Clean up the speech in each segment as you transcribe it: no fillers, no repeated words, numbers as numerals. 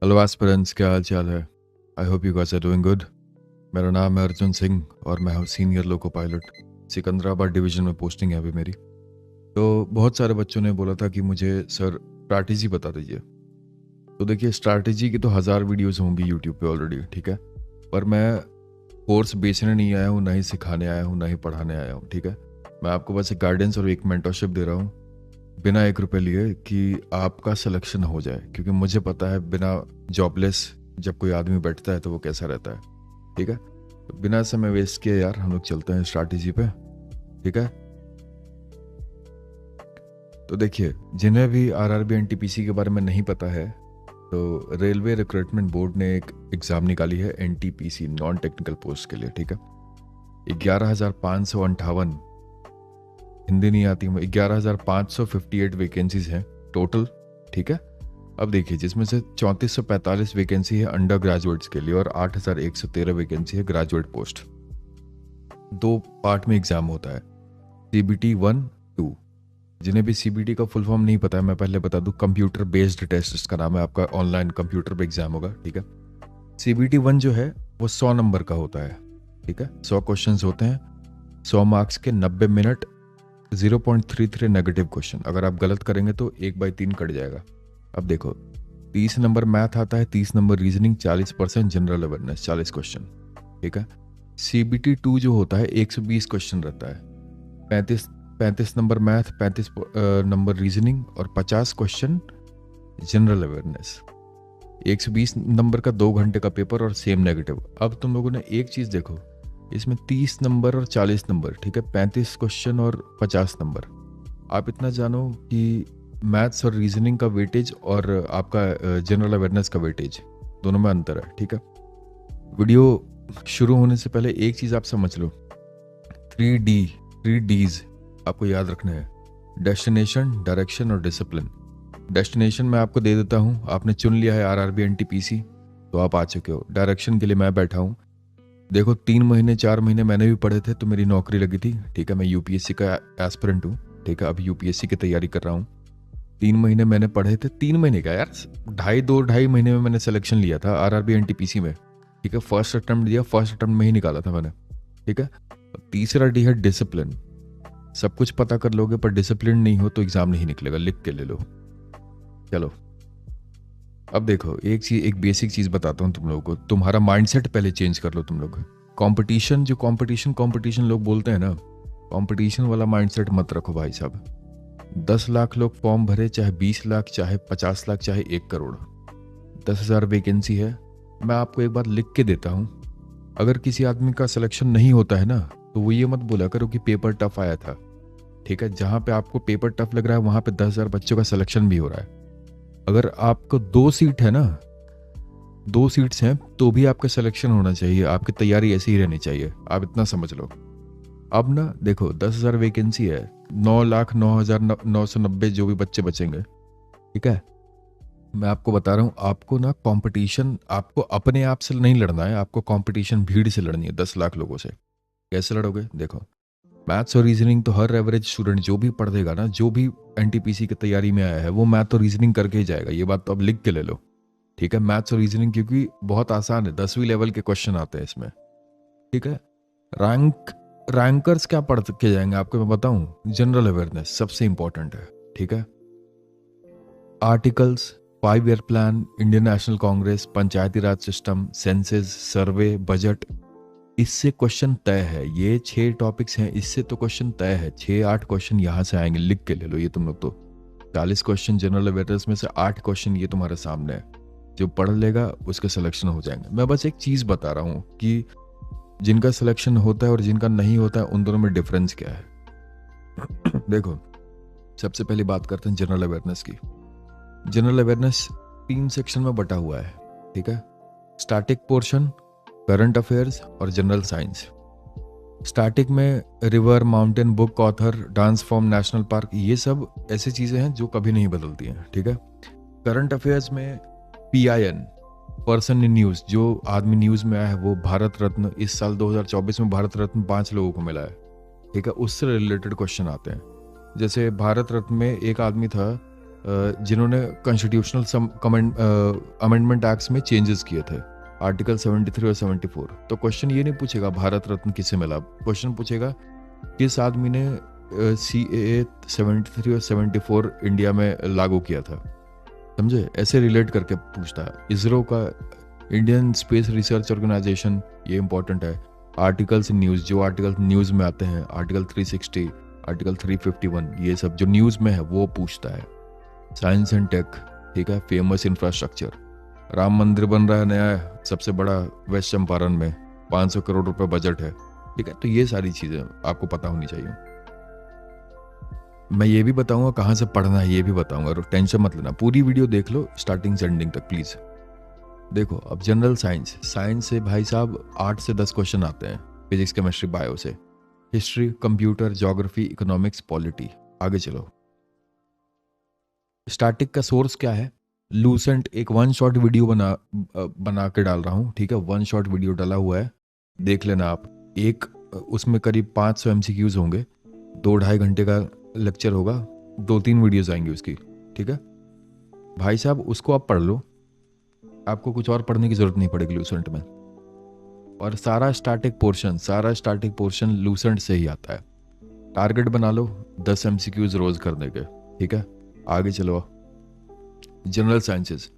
Hello aspirants, क्या हाल चाल है। I hope you guys are doing good. मेरा नाम है अर्जुन सिंह और मैं हूँ senior loco pilot. Secunderabad division में पोस्टिंग है अभी मेरी। तो बहुत सारे बच्चों ने बोला था कि मुझे सर स्ट्रैटेजी बता दीजिए। तो देखिए, स्ट्रैटेजी की तो 1000 वीडियोस होंगी यूट्यूब पे ऑलरेडी, ठीक है। पर मैं कोर्स बेचने नहीं आया हूँ, ना ही सिखाने आया हूँ, ना ही पढ़ाने आया हूँ, ठीक है। मैं आपको बस एक गाइडेंस और एक मेंटरशिप दे रहा हूँ, बिना 1 रुपए लिए, कि आपका सिलेक्शन हो जाए। क्योंकि मुझे पता है बिना जॉबलेस जब कोई आदमी बैठता है तो वो कैसा रहता है, ठीक है। तो बिना समय वेस्ट किए यार हम लोग चलते हैं स्ट्रैटेजी पे, ठीक है। तो देखिए, जिन्हें भी आरआरबी एनटीपीसी के बारे में नहीं पता है, तो रेलवे रिक्रूटमेंट बोर्ड ने एक एग्ज़ाम निकाली है एनटीपीसी नॉन टेक्निकल पोस्ट के लिए, ठीक है। 11,558, हिंदी नहीं आती, 11,558 वैकेंसीज हैं टोटल, ठीक है। अब देखिए, जिसमें से 3445 वैकेंसी है अंडर ग्रेजुएट्स के लिए और 8113 वैकेंसी है ग्रेजुएट पोस्ट। 2 पार्ट में एग्जाम होता है, सीबीटी 1, 2। जिन्हें भी सीबीटी का फुल फॉर्म नहीं पता है, मैं पहले बता दूं, कंप्यूटर बेस्ड टेस्ट इसका नाम है। आपका ऑनलाइन कंप्यूटर पे एग्जाम होगा, ठीक है। सीबीटी 1 जो है वो 100 नंबर का होता है, ठीक है। 100 क्वेश्चन होते हैं, 100 मार्क्स के 90 मिनट, 0.33 नेगेटिव क्वेश्चन। अगर आप गलत करेंगे तो 1/3 कट जाएगा। अब देखो, 30 नंबर मैथ आता है, 30 number reasoning, 40% general awareness, 40 question, ठीक है। सीबीटी 2 जो होता है 120 क्वेश्चन रहता है, 35 नंबर मैथ, 35 नंबर रीजनिंग और 50 क्वेश्चन जनरल अवेयरनेस। 120 नंबर का 2 घंटे का पेपर और सेम नेगेटिव। अब तुम लोगों ने एक चीज देखो, इसमें 30 नंबर और 40 नंबर, ठीक है, 35 क्वेश्चन और 50 नंबर। आप इतना जानो कि मैथ्स और रीजनिंग का वेटेज और आपका जनरल अवेयरनेस का वेटेज, दोनों में अंतर है, ठीक है। वीडियो शुरू होने से पहले एक चीज़ आप समझ लो, 3Ds आपको याद रखना है, डेस्टिनेशन, डायरेक्शन और डिसिप्लिन। डेस्टिनेशन मैं आपको दे देता हूँ, आपने चुन लिया है आरआरबी एनटीपीसी, तो आप आ चुके हो। डायरेक्शन के लिए मैं बैठा हूँ। देखो, 3 महीने 4 महीने मैंने भी पढ़े थे तो मेरी नौकरी लगी थी, ठीक है। मैं यूपीएससी का एस्पिरेंट हूँ, ठीक है। अभी यूपीएससी की तैयारी कर रहा हूँ। 3 महीने मैंने पढ़े थे, 3 महीने का यार, 2.5 महीने में मैंने सिलेक्शन लिया था आरआरबी एनटीपीसी में, ठीक है। फर्स्ट अटेम्प्ट दिया, फर्स्ट अटेम्प्ट में ही निकाला था मैंने, ठीक है। तीसरा डी है डिसिप्लिन। सब कुछ पता कर लोगे पर डिसिप्लिन नहीं हो तो एग्जाम नहीं निकलेगा, लिख के ले लो। चलो, अब देखो, एक बेसिक चीज बताता हूँ तुम लोगों को। तुम्हारा माइंडसेट पहले चेंज कर लो तुम लोग। कंपटीशन, जो कंपटीशन लोग बोलते हैं ना, कंपटीशन वाला माइंडसेट मत रखो भाई साहब। 10 लाख लोग फॉर्म भरे, चाहे 20 लाख, चाहे 50 लाख, चाहे 1 करोड़, 10,000 वैकेंसी है। मैं आपको एक बात लिख के देता हूँ, अगर किसी आदमी का सिलेक्शन नहीं होता है ना, तो वो ये मत बोला करो कि पेपर टफ आया था, ठीक है। जहां पे आपको पेपर टफ लग रहा है वहां पे 10,000 बच्चों का सिलेक्शन भी हो रहा है। अगर आपको 2 सीट है ना, 2 सीट्स हैं, तो भी आपका सिलेक्शन होना चाहिए। आपकी तैयारी ऐसी ही रहनी चाहिए, आप इतना समझ लो। अब ना देखो, 10,000 वैकेंसी है, 9,09,990 जो भी बच्चे बचेंगे, ठीक है। मैं आपको बता रहा हूँ, आपको ना कंपटीशन, आपको अपने आप से नहीं लड़ना है, आपको कंपटीशन भीड़ से लड़नी है, 10 लाख लोगों से। कैसे लड़ोगे? देखो, मैथ्स और रीजनिंग तो हर एवरेज स्टूडेंट जो भी पढ़ देगा ना, जो भी एनटीपीसी की तैयारी में आया है, वो मैथ और रीजनिंग करके ही जाएगा। ये बात तो अब लिख के ले लो, ठीक है। मैथ्स और रीजनिंग क्योंकि बहुत आसान है, 10वीं लेवल के क्वेश्चन आते हैं इसमें, ठीक है। रैंकर्स क्या पढ़ के जाएंगे आपको मैं बताऊं? जनरल अवेयरनेस सबसे इंपॉर्टेंट है, ठीक है। Articles, 5 year plan, Indian National Congress, Panchayati Raj system, census, survey, budget, इससे क्वेश्चन तय है। ये 6 टॉपिक्स हैं, इससे तो क्वेश्चन तय है। 6-8 क्वेश्चन यहां से आएंगे, लिख के ले लो ये तुम लोग। तो 40 क्वेश्चन जनरल अवेयरनेस में से 8 क्वेश्चन ये तुम्हारे सामने है, जो पढ़ लेगा उसके सिलेक्शन हो जाएंगे। मैं बस एक चीज बता रहा हूं कि जिनका सिलेक्शन होता है और जिनका नहीं होता है, उन दोनों में डिफरेंस क्या है। देखो, सबसे पहले बात करते हैं जनरल अवेयरनेस की। जनरल अवेयरनेस 3 सेक्शन में बटा हुआ है, ठीक है। स्टैटिक पोर्शन, करंट अफेयर्स और जनरल साइंस। स्टैटिक में river, mountain, book, author, dance form, national park, ये सब ऐसी चीजें हैं जो कभी नहीं बदलती हैं, ठीक है। करंट अफेयर्स में PIN, पर्सन इन न्यूज, जो आदमी न्यूज में आया है, वो भारत रत्न, इस साल 2024 में भारत रत्न 5 लोगों को मिला है, ठीक है। उससे रिलेटेड क्वेश्चन आते हैं। जैसे भारत रत्न में एक आदमी था, जिन्होंने कॉन्स्टिट्यूशनल अमेंडमेंट एक्ट्स में चेंजेस किए थे, आर्टिकल 73 और 74। तो क्वेश्चन ये नहीं पूछेगा भारत रत्न किसे मिला, क्वेश्चन पूछेगा किस आदमी ने CAA 73 और 74 इंडिया में लागू किया था। समझे, ऐसे रिलेट करके पूछता है। इसरो का, इंडियन स्पेस रिसर्च ऑर्गेनाइजेशन, ये इंपॉर्टेंट है। आर्टिकल्स इन न्यूज़, जो आर्टिकल न्यूज़ में आते हैं, आर्टिकल 360, आर्टिकल 351, ये सब जो न्यूज़ में है वो पूछता है। साइंस एंड टेक, ठीक है, फेमस इंफ्रास्ट्रक्चर, राम मंदिर बन रहा है नया, सबसे बड़ा वेस्ट चंपारण में, 500 करोड़ रुपए बजट है, ठीक है। तो ये सारी चीज़ें आपको पता होनी चाहिए। मैं ये भी बताऊंगा कहाँ से पढ़ना है, ये भी बताऊंगा, और टेंशन मत लेना, पूरी वीडियो देख लो स्टार्टिंग से एंडिंग तक प्लीज़। देखो, अब जनरल साइंस, साइंस से भाई साहब 8 से 10 क्वेश्चन आते हैं, फिजिक्स केमिस्ट्री बायो से, history, computer, geography, economics, polity. आगे चलो। स्टैटिक का सोर्स क्या है? लूसेंट, एक वन शॉट वीडियो बना के डाल रहा हूँ, ठीक है, वन शॉट वीडियो डाला हुआ है, देख लेना आप। एक उसमें करीब 500 MCQs होंगे, 2-2.5 घंटे का लेक्चर होगा, 2-3 वीडियोस आएंगी उसकी, ठीक है भाई साहब, उसको आप पढ़ लो, आपको कुछ और पढ़ने की जरूरत नहीं पड़ेगी लूसेंट में। और सारा स्टैटिक पोर्शन लूसेंट से ही आता है। टारगेट बना लो 10 MCQs रोज करने के, ठीक है। आगे चलो, जनरल साइंसेस।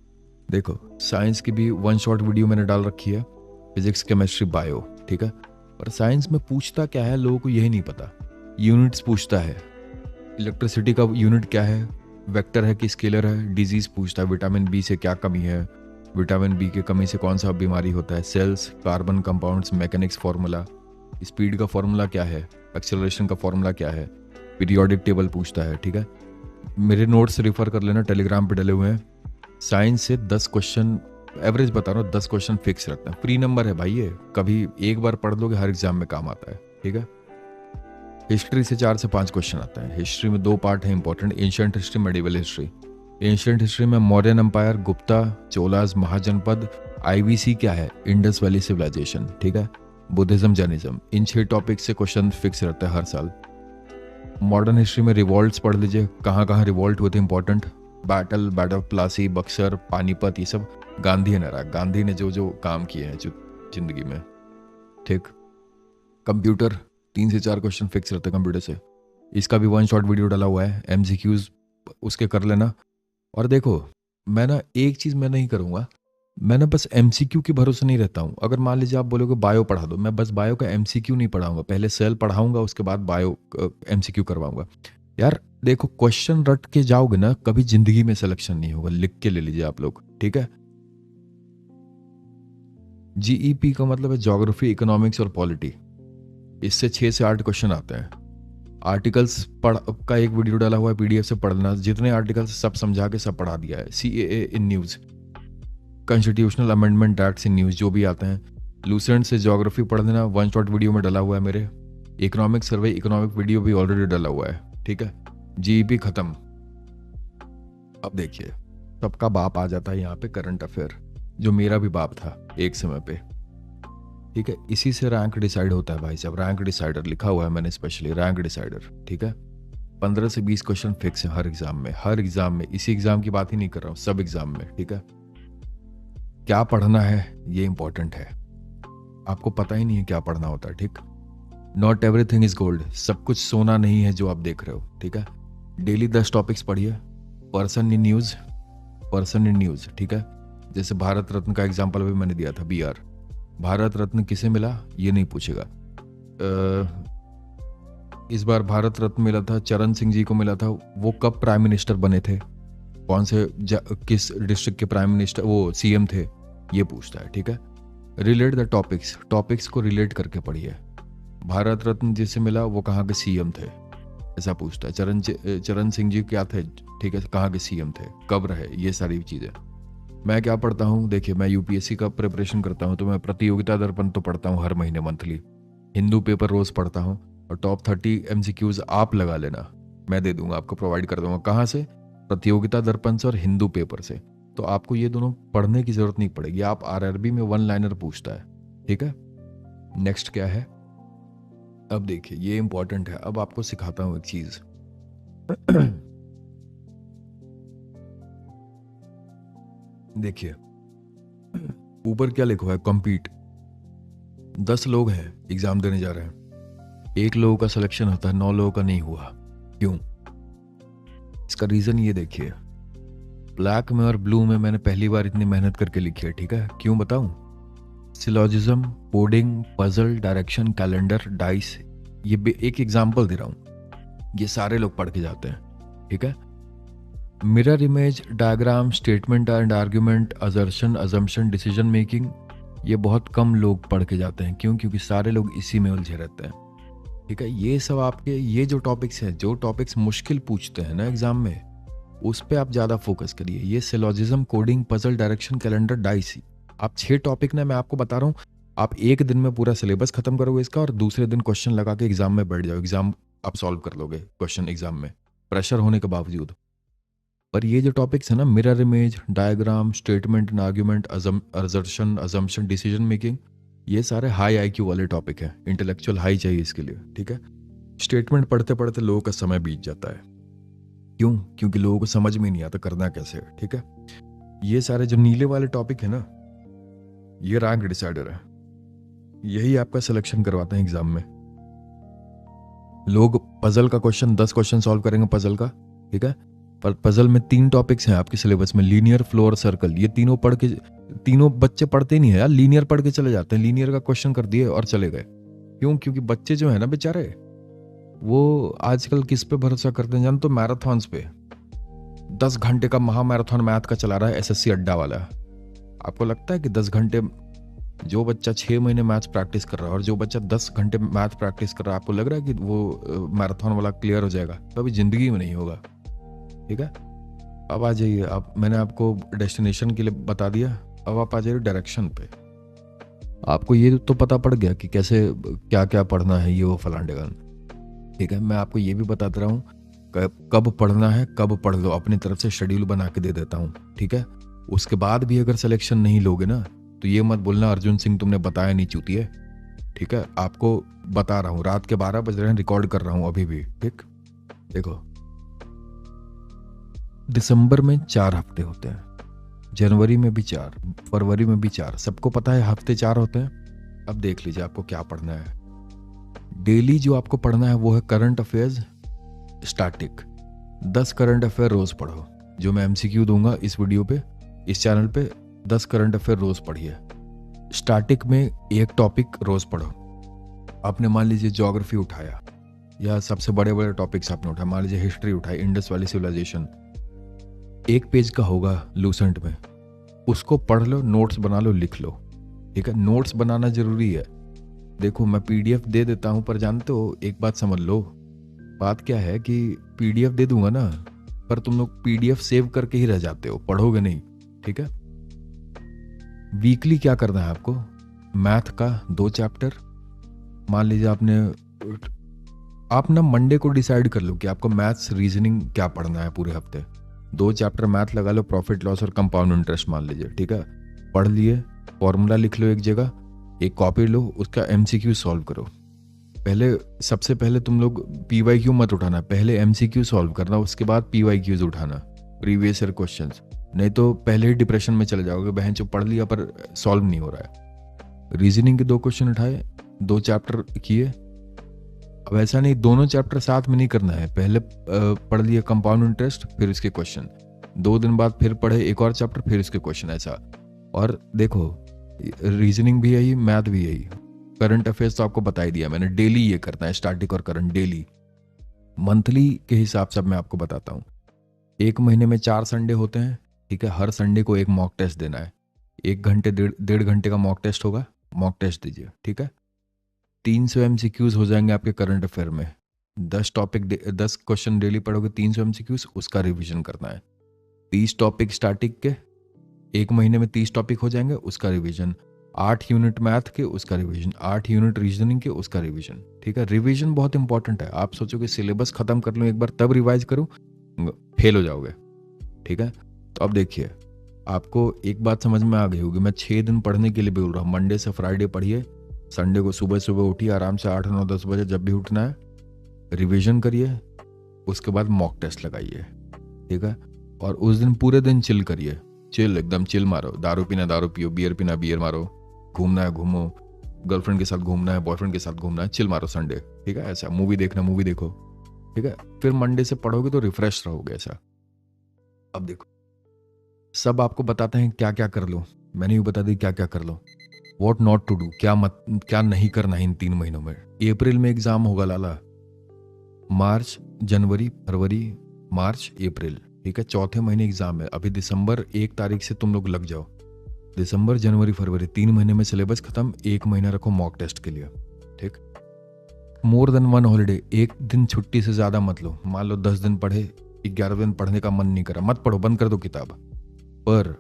देखो, साइंस की भी वन शॉट वीडियो मैंने डाल रखी है, फिजिक्स केमिस्ट्री बायो, ठीक है। और साइंस में पूछता क्या है लोगों को यही नहीं पता। यूनिट्स पूछता है, इलेक्ट्रिसिटी का यूनिट क्या है, वेक्टर है कि स्केलर है। डिजीज पूछता है, विटामिन बी से क्या कमी है, विटामिन बी की कमी से कौन सा बीमारी होता है। Cells, carbon compounds, mechanics formula, speed का फार्मूला क्या है, एक्सेलरेशन का फार्मूला क्या है, पीरियोडिक टेबल पूछता है, ठीक है। मेरे नोट्स रेफर कर लेना, टेलीग्राम पे डले हुए हैं। साइंस से 10 क्वेश्चन एवरेज बता रहा हूँ, 10 क्वेश्चन फिक्स रखते हैं। फ्री नंबर है भाई, ये कभी एक बार पढ़ लोगे, हर एग्जाम में काम आता है, ठीक है। हिस्ट्री से 4 से 5 क्वेश्चन आता है। हिस्ट्री में 2 पार्ट है important, ancient history, medieval history. Ancient history में मौर्यन एम्पायर, गुप्ता, चोलास, महाजनपद, IVC क्या है, इंडस वैली सिविलाइजेशन, ठीक है, बुद्धिज्म, जैनिज्म। इन 6 टॉपिक से क्वेश्चन फिक्स रहता है हर साल। मॉडर्न हिस्ट्री में रिवॉल्ट्स पढ़ लीजिए, कहाँ कहाँ रिवॉल्ट हुए थे important, battle of Plassey, Buxar, Panipat, ये सब गांधी ने रहा, गांधी ने जो जो काम किए हैं जो जिंदगी में, ठीक। कंप्यूटर, 3 से 4 क्वेश्चन फिक्स रहते हैं कंप्यूटर से, इसका भी वन शॉट वीडियो डाला हुआ है, MCQs उसके कर लेना। और देखो, मैं ना एक चीज़ मैं नहीं करूँगा, मैं ना बस MCQ के भरोसे नहीं रहता हूँ। अगर मान लीजिए आप बोलोगे बायो पढ़ा दो, मैं बस बायो का MCQ नहीं पढ़ाऊंगा, पहले सेल पढ़ाऊंगा, उसके बाद बायो MCQ करवाऊंगा। यार देखो, क्वेश्चन रट के जाओगे ना, कभी जिंदगी में सिलेक्शन नहीं होगा, लिख के ले लीजिए आप लोग, ठीक है। GEP का मतलब है ज्योग्राफी, इकोनॉमिक्स और पॉलिटी। इससे 6 से 8 क्वेश्चन आते हैं। आर्टिकल्स पढ़ का एक वीडियो डाला हुआ है, PDF से पढ़ना, जितने आर्टिकल्स सब समझा के सब पढ़ा दिया है। CAA in news, constitutional amendment acts in news, जो भी आते हैं। लूसेंट से ज्योग्राफी पढ़ देना, वन शॉट वीडियो में डाला हुआ है मेरे। इकोनॉमिक सर्वे, इकोनॉमिक वीडियो भी ऑलरेडी डाला हुआ है, ठीक है। GEP खत्म। अब देखिए, सबका बाप आ जाता है यहाँ पे, करंट अफेयर, जो मेरा भी बाप था एक समय पे, ठीक है। इसी से रैंक डिसाइड होता है भाई साहब, रैंक डिसाइडर लिखा हुआ है मैंने स्पेशली, रैंक डिसाइडर, ठीक है। 15 से 20 क्वेश्चन फिक्स है हर एग्जाम में, हर एग्जाम में, इसी एग्जाम की बात ही नहीं कर रहा हूँ, सब एग्जाम में, ठीक है। क्या पढ़ना है ये इंपॉर्टेंट है, आपको पता ही नहीं है क्या पढ़ना होता है, ठीक। नॉट एवरीथिंग इज गोल्ड, सब कुछ सोना नहीं है जो आप देख रहे हो, ठीक है। डेली 10 टॉपिक्स पढ़िए। पर्सन इन न्यूज, ठीक है। जैसे भारत रत्न का एग्जाम्पल भी मैंने दिया था, BR, भारत रत्न किसे मिला ये नहीं पूछेगा। इस बार भारत रत्न मिला था, चरण सिंह जी को मिला था। वो कब प्राइम मिनिस्टर बने थे, कौन से किस डिस्ट्रिक्ट के प्राइम मिनिस्टर, वो CM थे, ये पूछता है, ठीक है। रिलेट द टॉपिक्स को रिलेट करके पढ़िए। भारत रत्न जिसे मिला वो कहाँ के CM थे, ऐसा पूछता है। चरण सिंह जी क्या थे, ठीक है, कहाँ के CM थे, कब रहे, ये सारी चीज़ें। मैं क्या पढ़ता हूँ, देखिए मैं UPSC का प्रिपरेशन करता हूँ, तो मैं प्रतियोगिता दर्पण तो पढ़ता हूँ हर महीने मंथली, हिंदू पेपर रोज पढ़ता हूँ, और टॉप 30 MCQs आप लगा लेना, मैं दे दूंगा आपको, प्रोवाइड कर दूंगा। कहाँ से? प्रतियोगिता दर्पण से और हिंदू पेपर से। तो आपको ये दोनों पढ़ने की जरूरत नहीं पड़ेगी, आप RRB में 1 लाइनर पूछता है, ठीक है। नेक्स्ट क्या है, अब देखिए ये इंपॉर्टेंट है, अब आपको सिखाता हूँ एक चीज। देखिए ऊपर क्या लिखा हुआ है, कॉम्पीट। 10 लोग हैं एग्जाम देने जा रहे हैं, 1 लोगों का सिलेक्शन होता है, 9 लोगों का नहीं हुआ। क्यों? इसका रीजन ये देखिए, ब्लैक में और ब्लू में मैंने पहली बार इतनी मेहनत करके लिखी है, ठीक है? क्यों बताऊं? Syllogism, coding, puzzle, direction, calendar, dice, ये एक एग्जाम्पल दे रहा हूं, ये सारे लोग पढ़ के जाते हैं, ठीक है? Mirror image, diagram, statement and argument, assertion, assumption, decision making, ये बहुत कम लोग पढ़ के जाते हैं। क्यों? क्योंकि सारे लोग इसी में उलझे रहते हैं, ठीक है? ये सब आपके, ये जो टॉपिक्स हैं, जो टॉपिक्स मुश्किल पूछते हैं ना एग्जाम में, उस पर आप ज़्यादा फोकस करिए। ये syllogism, coding, puzzle, direction, calendar, dice, आप 6 टॉपिक ना मैं आपको बता रहा हूँ, आप एक दिन में पूरा सिलेबस खत्म करोगे इसका और दूसरे दिन क्वेश्चन लगा के एग्जाम में बैठ जाओ, एग्जाम आप सॉल्व कर लोगे क्वेश्चन एग्जाम में, प्रेशर होने के बावजूद। पर ये जो टॉपिक्स है ना, mirror image, diagram, statement and argument, assertion, assumption, decision making, ये सारे हाई आईक्यू वाले टॉपिक हैं, इंटेलेक्चुअल हाई चाहिए इसके लिए, ठीक है? स्टेटमेंट पढ़ते पढ़ते लोगों का समय बीत जाता है। क्यों? क्योंकि लोगों को समझ में नहीं आता करना कैसे है, ठीक है? ये सारे जो नीले वाले टॉपिक है ना, ये रैंक डिसाइडर है, यही आपका सिलेक्शन करवाते हैं एग्जाम में। लोग पजल का क्वेश्चन 10 क्वेश्चन सॉल्व करेंगे पजल का, ठीक है? पर पजल में 3 टॉपिक्स हैं आपके सिलेबस में, लीनियर, फ्लो और सर्कल। ये तीनों पढ़ के, तीनों बच्चे पढ़ते नहीं है यार, लीनियर पढ़ के चले जाते हैं, लीनियर का क्वेश्चन कर दिए और चले गए। क्यों? क्योंकि बच्चे जो है ना बेचारे, वो आजकल किस पे भरोसा करते हैं जान? तो मैराथन्स पे। 10 घंटे का महा मैराथन मैथ का चला रहा है एसएससी अड्डा वाला। आपको लगता है कि 10 घंटे, जो बच्चा 6 महीने मैथ्स प्रैक्टिस कर रहा है और जो बच्चा 10 घंटे मैथ प्रैक्टिस कर रहा है, आपको लग रहा है कि वो मैराथन वाला क्लियर हो जाएगा? कभी जिंदगी में नहीं होगा, ठीक है? अब आ जाइए आप, मैंने आपको डेस्टिनेशन के लिए बता दिया, अब आप आ जाइए डायरेक्शन पे। आपको ये तो पता पड़ गया कि कैसे क्या क्या पढ़ना है, ये वो फलान ढिकान, ठीक है? मैं आपको ये भी बताता रहा हूँ कब पढ़ना है, कब पढ़ लो, अपनी तरफ से शेड्यूल बना के दे देता हूँ, ठीक है? उसके बाद भी अगर सिलेक्शन नहीं लोगे ना, तो ये मत बोलना अर्जुन सिंह तुमने बताया नहीं चूतिए, ठीक है? आपको बता रहा हूँ, रात के 12 बज रहे हैं, रिकॉर्ड कर रहा हूँ अभी भी, ठीक? देखो, दिसंबर में 4 हफ्ते होते हैं, जनवरी में भी 4, फरवरी में भी 4, सबको पता है हफ्ते 4 होते हैं। अब देख लीजिए आपको क्या पढ़ना है। डेली जो आपको पढ़ना है वो है current affairs, static. 10 current affair रोज पढ़ो, जो मैं एमसीक्यू दूंगा इस वीडियो पे, इस चैनल पे। 10 करंट अफेयर रोज पढ़िए। स्टैटिक में एक टॉपिक रोज पढ़ो। आपने मान लीजिए ज्योग्राफी उठाया, या सबसे बड़े बड़े टॉपिक्स आपने उठाया, मान लीजिए हिस्ट्री उठाई, इंडस वैली सिविलाइजेशन, 1 पेज का होगा लूसेंट में, उसको पढ़ लो, नोट्स बना लो, लिख लो, ठीक है? नोट्स बनाना जरूरी है। देखो मैं पीडीएफ दे देता हूं, पर जानते हो एक बात समझ लो, बात क्या है कि पीडीएफ दे दूंगा ना, पर तुम लोग पीडीएफ सेव करके ही रह जाते हो, पढ़ोगे नहीं, ठीक है? वीकली क्या करना है आपको? मैथ का 2 चैप्टर, मान लीजिए आप ना मंडे को डिसाइड कर लो कि आपको मैथ्स रीजनिंग क्या पढ़ना है पूरे हफ्ते। 2 चैप्टर मैथ लगा लो, प्रॉफिट लॉस और कंपाउंड इंटरेस्ट मान लीजिए, ठीक है? पढ़ लिए, फॉर्मूला लिख लो एक जगह, एक कॉपी लो, उसका एमसीक्यू सॉल्व करो। सबसे पहले तुम लोग पीवाईक्यू मत उठाना, पहले एमसीक्यू सॉल्व करना, उसके बाद पीवाईक्यूज उठाना, प्रीवियस ईयर क्वेश्चंस। नहीं तो पहले ही डिप्रेशन में चले जाओगे, बहन जो पढ़ लिया पर सॉल्व नहीं हो रहा है। रीजनिंग के 2 क्वेश्चन उठाए, 2 चैप्टर किए। अब ऐसा नहीं दोनों चैप्टर साथ में नहीं करना है, पहले पढ़ लिया कंपाउंड इंटरेस्ट, फिर इसके क्वेश्चन, 2 दिन बाद फिर पढ़े एक और चैप्टर, फिर इसके क्वेश्चन, ऐसा। और देखो रीजनिंग भी यही, मैथ भी यही। करंट अफेयर्स तो आपको बता ही दिया मैंने, डेली ये करना है, स्टैटिक और करंट डेली। मंथली के हिसाब से मैं आपको बताता हूँ। 1 महीने में 4 संडे होते हैं, ठीक है? हर संडे को एक मॉक टेस्ट देना है, 1 घंटे 1.5 घंटे का मॉक टेस्ट होगा, मॉक टेस्ट दीजिए, ठीक है? 300 एमसीक्यूज हो जाएंगे आपके करंट अफेयर में। 10 क्वेश्चन डेली पढ़ोगे, 300 एमसीक्यूज, उसका रिवीजन करना है। 30 टॉपिक स्टैटिक के, 1 महीने में 30 टॉपिक हो जाएंगे, उसका रिवीजन। 8 यूनिट मैथ के, उसका रिवीजन। 8 यूनिट रीजनिंग के, उसका रिवीजन, ठीक है? रिवीजन बहुत इंपॉर्टेंट है। आप सोचोगे सिलेबस खत्म कर लूँ एक बार तब रिवाइज करूँ, फेल हो जाओगे, ठीक है? तो अब देखिए, आपको एक बात समझ में आ गई होगी, मैं 6 दिन पढ़ने के लिए बोल रहा हूँ। मंडे से फ्राइडे पढ़िए, संडे को सुबह सुबह उठिए आराम से, 8, 9, 10 बजे जब भी उठना है, रिवीजन करिए, उसके बाद मॉक टेस्ट लगाइए, ठीक है? और उस दिन पूरे दिन चिल करिए, चिल, एकदम चिल मारो। दारू पीना दारू पियो, बियर पीना बियर मारो, घूमना है घूमो, गर्लफ्रेंड के साथ घूमना है, बॉयफ्रेंड के साथ घूमना है, चिल मारो संडे। ठीक है, ऐसा मूवी देखना, मूवी देखो। ठीक है, फिर मंडे से पढ़ोगे तो रिफ्रेश रहोगे ऐसा। अब देखो, सब आपको बताते हैं क्या क्या कर लो, मैंने भी बता दी क्या क्या कर लो। वॉट नॉट टू डू, क्या नहीं करना है इन 3 महीनों में। अप्रैल में एग्जाम होगा लाला, मार्च जनवरी फरवरी मार्च अप्रैल, ठीक है, चौथे महीने एग्जाम है। अभी दिसंबर 1 तारीख से तुम लोग लग जाओ। दिसंबर जनवरी फरवरी 3 महीने में सिलेबस खत्म। 1 महीना रखो मॉक टेस्ट के लिए। ठीक, मोर देन 1 हॉलीडे, एक दिन छुट्टी से ज्यादा मत लो। मान लो 10 दिन पढ़े, 11 दिन पढ़ने का मन नहीं करा, मत पढ़ो, बंद कर दो किताब। पर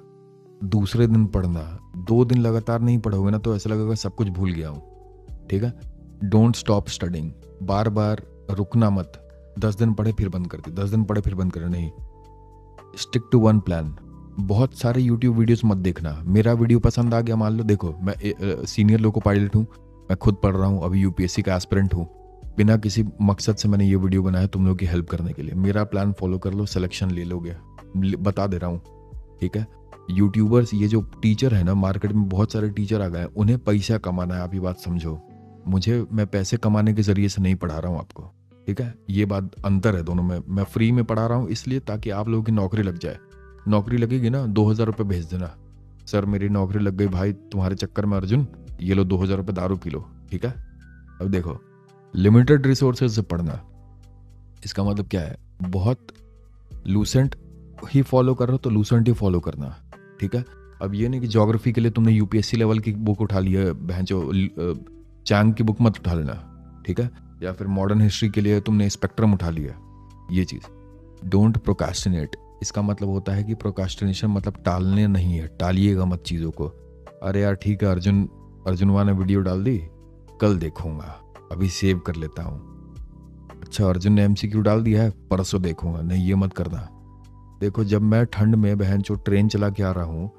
दूसरे दिन पढ़ना। 2 दिन लगातार नहीं पढ़ोगे ना तो ऐसा लगेगा सब कुछ भूल गया हूं। ठीक है, डोंट स्टॉप स्टडिंग, बार बार रुकना मत। 10 दिन पढ़े फिर बंद कर दी, 10 दिन पढ़े फिर बंद करे, नहीं। Stick to one plan. बहुत सारे यूट्यूब वीडियोस मत देखना। मेरा वीडियो पसंद आ गया, मान लो, देखो मैं सीनियर लोको पायलट हूँ, मैं खुद पढ़ रहा हूँ, अभी यूपीएससी का एस्पिरेंट हूँ। बिना किसी मकसद से मैंने ये वीडियो बनाया तुम लोगों की हेल्प करने के लिए। मेरा प्लान फॉलो कर लो, सिलेक्शन ले लोगे, बता दे रहा हूँ। ठीक है, यूट्यूबर्स, ये जो टीचर है ना, मार्केट में बहुत सारे टीचर आ गए, उन्हें पैसा कमाना है, आप ये बात समझो। मैं पैसे कमाने के जरिए से नहीं पढ़ा रहा हूँ आपको। ठीक है, ये बात अंतर है दोनों में। मैं फ्री में पढ़ा रहा हूँ इसलिए ताकि आप लोगों की नौकरी लग जाए। नौकरी लगेगी ना, 2000 रुपये भेज देना, सर मेरी नौकरी लग गई भाई तुम्हारे चक्कर में अर्जुन, ये लो 2000 रुपये, दारू पी लो। ठीक है, अब देखो, लिमिटेड रिसोर्सेज से पढ़ना, इसका मतलब क्या है, बहुत लूसेंट ही फॉलो कर रहे हो तो लूसेंट ही फॉलो करना। ठीक है, अब ये नहीं कि ज्योग्राफी के लिए तुमने यूपीएससी लेवल की बुक उठा ली है, बहनचो चांग की बुक मत उठा लेना। ठीक है, या फिर मॉडर्न हिस्ट्री के लिए तुमने स्पेक्ट्रम उठा लिया। ये चीज, डोंट प्रोकास्टिनेट, इसका मतलब होता है कि प्रोकास्टिनेशन मतलब टालने नहीं है, टालिएगा मत चीजों को। अरे यार ठीक है, अर्जुनवा ने वीडियो डाल दी, कल देखूंगा, अभी सेव कर लेता हूँ। अच्छा, अर्जुन ने एमसीक्यू डाल दिया है, परसों देखूंगा, नहीं ये मत करना। देखो, जब मैं ठंड में बहनचो ट्रेन चला के आ रहा हूँ,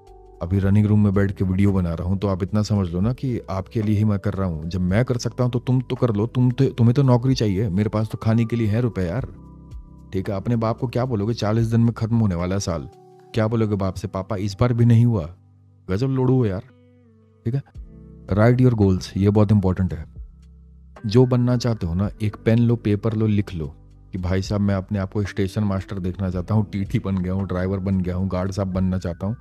अभी रनिंग रूम में बैठ के वीडियो बना रहा हूँ, तो आप इतना समझ लो ना कि आपके लिए ही मैं कर रहा हूँ। जब मैं कर सकता हूँ तो तुम तो कर लो। तुम्हें तो नौकरी चाहिए, मेरे पास तो खाने के लिए है रुपए यार। ठीक है, अपने बाप को क्या बोलोगे, 40 दिन में खत्म होने वाला है साल, क्या बोलोगे बाप से, पापा इस बार भी नहीं हुआ, गजब लोड़ू हो यार। ठीक है, राइट योर गोल्स, ये बहुत इंपॉर्टेंट है। जो बनना चाहते हो ना, एक पेन लो, पेपर लो, लिख लो कि भाई साहब मैं अपने आप को स्टेशन मास्टर देखना चाहता हूँ, टीटी बन गया हूँ, ड्राइवर बन गया हूँ, गार्ड साहब बनना चाहता हूँ।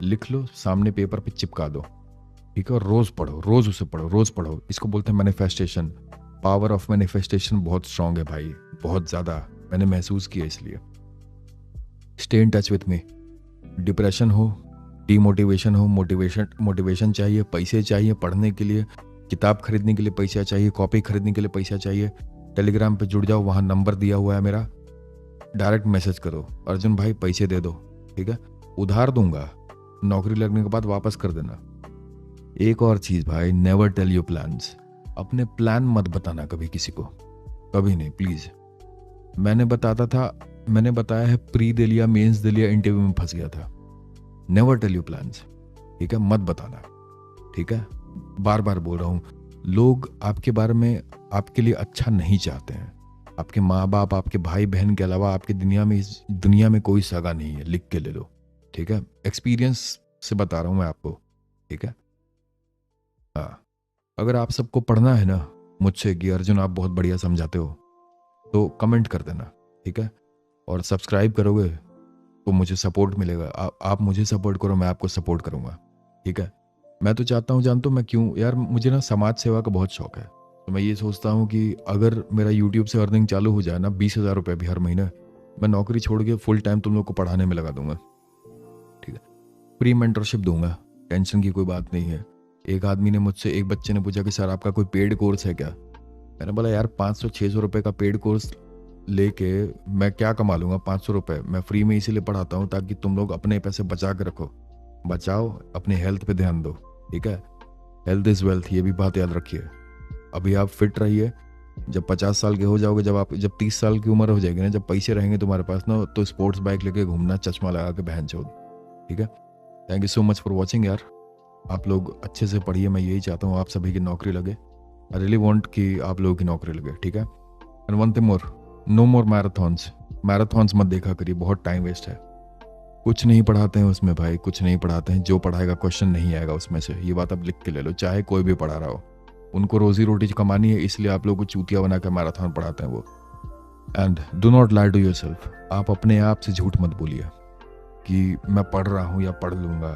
लिख लो, सामने पेपर पे चिपका दो। ठीक है, और रोज पढ़ो, रोज उसे पढ़ो, रोज पढ़ो। इसको बोलते हैं मैनिफेस्टेशन। पावर ऑफ मैनिफेस्टेशन बहुत स्ट्रांग है भाई, बहुत ज्यादा, मैंने महसूस किया। इसलिए stay in touch with me. Depression हो, डीमोटिवेशन हो, मोटिवेशन चाहिए, पैसे चाहिए पढ़ने के लिए, किताब खरीदने के लिए पैसा चाहिए, कॉपी खरीदने के लिए पैसा चाहिए, टेलीग्राम पे जुड़ जाओ, वहां नंबर दिया हुआ है मेरा, डायरेक्ट मैसेज करो, अर्जुन भाई पैसे दे दो। ठीक है, उधार दूंगा, नौकरी लगने के बाद वापस कर देना। एक और चीज भाई, नेवर टेल योर प्लान्स। अपने प्लान मत बताना कभी किसी को, कभी नहीं प्लीज। मैंने बताया है, प्री दे लिया, मेंस दे लिया, इंटरव्यू में फंस गया था। Never tell your plans. ठीक है, मत बताना। ठीक है, बार बार बोल रहा हूं, लोग आपके बारे में, आपके लिए अच्छा नहीं चाहते हैं। आपके माँ बाप, आपके भाई बहन के अलावा आपकी इस दुनिया में कोई सगा नहीं है, लिख के ले लो। ठीक है, एक्सपीरियंस से बता रहा हूं मैं आपको। ठीक है, हाँ, अगर आप सबको पढ़ना है ना मुझसे कि अर्जुन आप बहुत बढ़िया समझाते हो, तो कमेंट कर देना। ठीक है, और सब्सक्राइब करोगे तो मुझे सपोर्ट मिलेगा। आप मुझे सपोर्ट करो, मैं आपको सपोर्ट करूंगा। ठीक है, मैं तो चाहता हूँ, जानते हो मैं क्यों यार, मुझे ना समाज सेवा का बहुत शौक है। तो मैं ये सोचता हूँ कि अगर मेरा यूट्यूब से अर्निंग चालू हो जाए ना, 20,000 रुपये भी हर महीने, मैं नौकरी छोड़ के फुल टाइम तुम लोग को पढ़ाने में लगा दूंगा। ठीक है, फ्री मेंटरशिप दूंगा, टेंशन की कोई बात नहीं है। एक आदमी ने मुझसे, एक बच्चे ने पूछा कि सर आपका कोई पेड कोर्स है क्या। मैंने बोला यार 500-600 रुपये का पेड कोर्स लेके मैं क्या कमा लूंगा, 500 रुपये। मैं फ्री में इसीलिए पढ़ाता हूँ ताकि तुम लोग अपने पैसे बचा के रखो, बचाओ, अपने हेल्थ पे ध्यान दो। ठीक है, हेल्थ इज वेल्थ, ये भी बात याद रखिए। अभी आप फिट रहिए, जब 50 साल के हो जाओगे, जब 30 साल की उम्र हो जाएगी ना, जब पैसे रहेंगे तुम्हारे पास ना, तो स्पोर्ट्स बाइक लेके घूमना, चश्मा लगा के बहन चोद। ठीक है, thank you so much for watching यार। आप लोग अच्छे से पढ़िए, मैं यही चाहता हूँ आप सभी की नौकरी लगे। आई रियली वॉन्ट कि आप लोगों की नौकरी लगे। ठीक है, and one thing more, no more marathons मत देखा करिए, बहुत टाइम वेस्ट है। कुछ नहीं पढ़ाते हैं उसमें भाई, कुछ नहीं पढ़ाते हैं। जो पढ़ाएगा क्वेश्चन नहीं आएगा उसमें से, ये बात आप लिख के ले लो, चाहे कोई भी पढ़ा रहा हो। उनको रोजी रोटी कमानी है, इसलिए आप लोगों को चूतिया बना के मैराथन पढ़ाते हैं वो। And do not lie to yourself. आप अपने आप से झूठ मत बोलिए कि मैं पढ़ रहा हूँ या पढ़ लूँगा,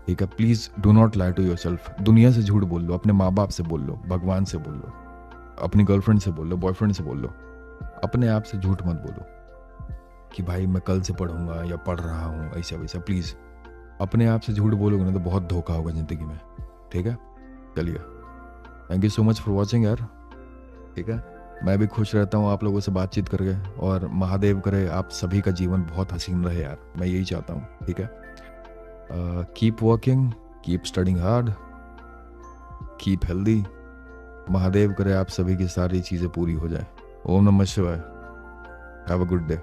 ठीक है। Please do not lie to yourself. दुनिया से झूठ बोल लो, अपने माँ बाप से बोल लो, भगवान से बोल लो, अपनी गर्लफ्रेंड से बोल लो, बॉयफ्रेंड से बोल लो। अपने आप से झूठ मत बोलो कि भाई मैं कल से पढ़ूंगा या पढ़ रहा हूँ, ऐसा वैसा। प्लीज़ अपने आप से झूठ बोलोगे ना तो बहुत धोखा होगा ज़िंदगी में, ठीक है। चलिए, thank you so much for watching यार, ठीक है। मैं भी खुश रहता हूँ आप लोगों से बातचीत करके, और महादेव करे आप सभी का जीवन बहुत हसीन रहे यार, मैं यही चाहता हूँ, ठीक है। Keep working, keep studying hard, keep healthy. Mahadev करे आप सभी की सारी चीज़ें पूरी हो जाए। ओम नमः शिवाय। Have a good day.